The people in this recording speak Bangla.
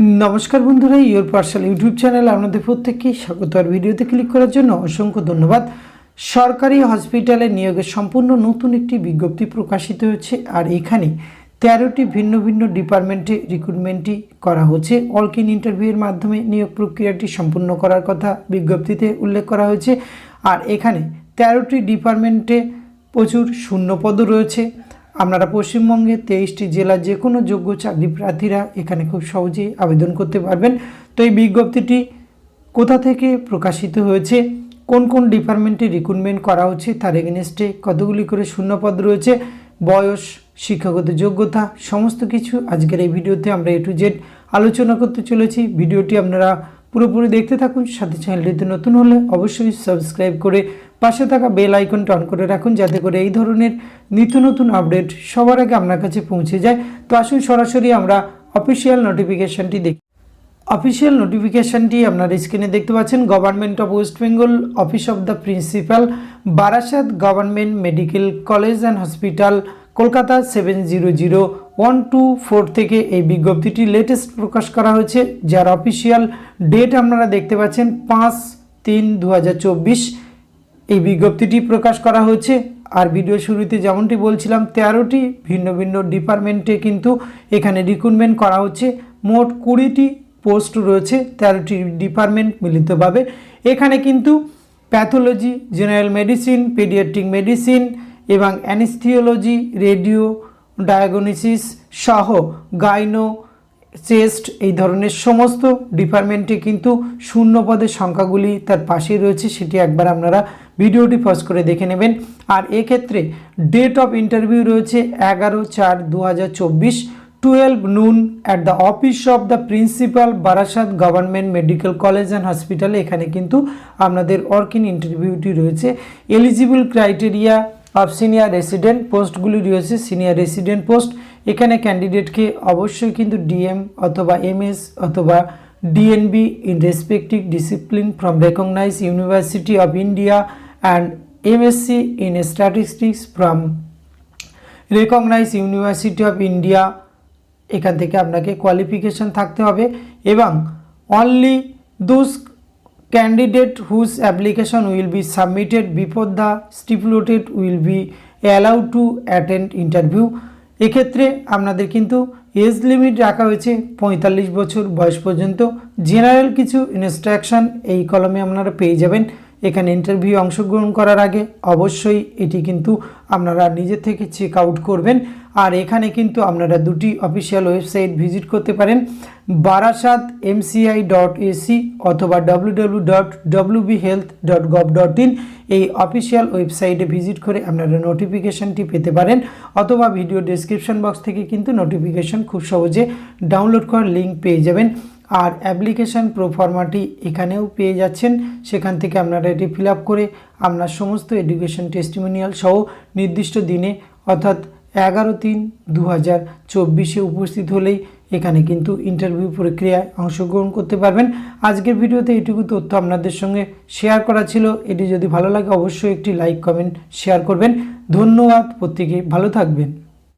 नमस्कार बंधुरा योर पार्सल यूट्यूब चैनल आपनादेर प्रत्येकके स्वागत। और भिडियोते क्लिक करार जोन्नो असंख्य धन्यवाद। सरकारी हस्पिटाले नियोगेर सम्पूर्ण नतून एकटी विज्ञप्ति प्रकाशित हয়েছে और एखाने 13टी भिन्न भिन्न डिपार्टमेंटे रिक्रुटमेंटटी करा हচ্ছে। ऑल इन इंटरव्यूर माध्यमे नियोग प्रक्रियाटी सम्पूर्ण करार कथा विज्ञप्तिते उल्लेख करा हয়েছে। और एखाने 13टी डिपार्टमेंटे प्रचुर शून्यपद रयेছে। আপনারা পশ্চিমবঙ্গে 23টি জেলার যে কোনো যোগ্য চাকরি প্রার্থীরা এখানে খুব সহজেই আবেদন করতে পারবেন। তো এই বিজ্ঞপ্তিটি কোথা থেকে প্রকাশিত হয়েছে, কোন কোন ডিপার্টমেন্টে রিক্রুটমেন্ট করা হচ্ছে, তার এগেনস্টে কতগুলি করে শূন্যপদ রয়েছে, বয়স, শিক্ষাগত যোগ্যতা সমস্ত কিছু আজকের এই ভিডিওতে আমরা A to Z আলোচনা করতে চলেছি। ভিডিওটি আপনারা পুরোপুরি দেখতে থাকুন। সাথে চ্যানেলটিতে নতুন হলে অবশ্যই সাবস্ক্রাইব করে পাশে থাকা বেল আইকনটা অন করে রাখুন, যাতে করে এই ধরনের নিত্য নতুন আপডেট সবার আগে আপনার কাছে পৌঁছে যায়। তো আসুন সরাসরি আমরা অফিসিয়াল নোটিফিকেশনটি দেখি। অফিসিয়াল নোটিফিকেশনটি আপনারা স্ক্রিনে দেখতে পাচ্ছেন। Government of West Bengal, office of the principal, Barasat Government Medical College and hospital, Kolkata 700124 থেকে এই বিজ্ঞপ্তিটি লেটেস্ট প্রকাশ করা হয়েছে, যার অফিসিয়াল ডেট আপনারা দেখতে পাচ্ছেন 5/3/2024 এই বিজ্ঞপ্তিটি প্রকাশ করা হয়েছে। আর ভিডিও শুরুতে যেমনটি বলছিলাম 13টি ভিন্ন ভিন্ন ডিপার্টমেন্টে কিন্তু এখানে রিক্রুটমেন্ট করা হচ্ছে। মোট 20টি পোস্ট রয়েছে 13টি ডিপার্টমেন্ট মিলিতভাবে। এখানে কিন্তু pathology, general medicine, paediatric medicine এবং অ্যানেস্থিওলজি, রেডিও ডায়াগনোসিস সহ গাইনো, চেস্ট এই ধরনের সমস্ত ডিপার্টমেন্টে কিন্তু শূন্য পদের সংখ্যাগুলি তার পাশেই রয়েছে, সেটি একবার আপনারা ভিডিওটি পজ করে দেখে নেবেন। আর এক্ষেত্রে ডেট অফ ইন্টারভিউ রয়েছে 11/4/2024 12 noon at the office of the principal, Barasat Government Medical College and হসপিটালে এখানে কিন্তু আপনাদের ওয়ার্কিং ইন্টারভিউটি রয়েছে। Eligible criteria of senior resident পোস্টগুলি রয়েছে। সিনিয়র রেসিডেন্ট পোস্ট এখানে ক্যান্ডিডেটকে অবশ্যই কিন্তু ডিএম অথবা এমএস অথবা DNB in respective discipline from recognise university of India and MSc in statistics from recognise university of India এখান থেকে আপনাকে কোয়ালিফিকেশন থাকতে হবে। এবং only those candidate whose application will be submitted before the stipulated will be allowed to attend interview। এক্ষেত্রে আপনাদের কিন্তু এজ লিমিট রাখা হয়েছে 45 বছর বয়স পর্যন্ত। জেনারেল কিছু ইনস্ট্রাকশন এই কলমে আপনারা পেয়ে যাবেন। এখানে ইন্টারভিউ অংশগ্রহণ করার আগে অবশ্যই এটি কিন্তু আপনারা নিজে থেকে চেক আউট করবেন। আর এখানে কিন্তু আপনারা দুটি অফিসিয়াল ওয়েবসাইট ভিজিট করতে পারেন, barasat.mci.ac অথবা www.wbhealth.gov.in এই অফিসিয়াল ওয়েবসাইটে ভিজিট করে আপনারা নোটিফিকেশনটি পেতে পারেন, অথবা ভিডিও ডেসক্রিপশন বক্স থেকে কিন্তু নোটিফিকেশন খুব সহজে ডাউনলোড করার লিঙ্ক পেয়ে যাবেন। আর অ্যাপ্লিকেশান প্রোফর্মাটি এখানেও পেয়ে যাচ্ছেন, সেখান থেকে আপনারা এটি ফিল আপ করে আপনার সমস্ত এডুকেশন টেস্টিমোনিয়াল সহ নির্দিষ্ট দিনে অর্থাৎ 11/3/2024 উপস্থিত হলেই এখানে কিন্তু ইন্টারভিউ প্রক্রিয়ায় অংশগ্রহণ করতে পারবেন। আজকের ভিডিওতে এটুকু তথ্য আপনাদের সঙ্গে শেয়ার করা ছিল। এটি যদি ভালো লাগে অবশ্যই একটি লাইক, কমেন্ট, শেয়ার করবেন। ধন্যবাদ, প্রত্যেকে ভালো থাকবেন।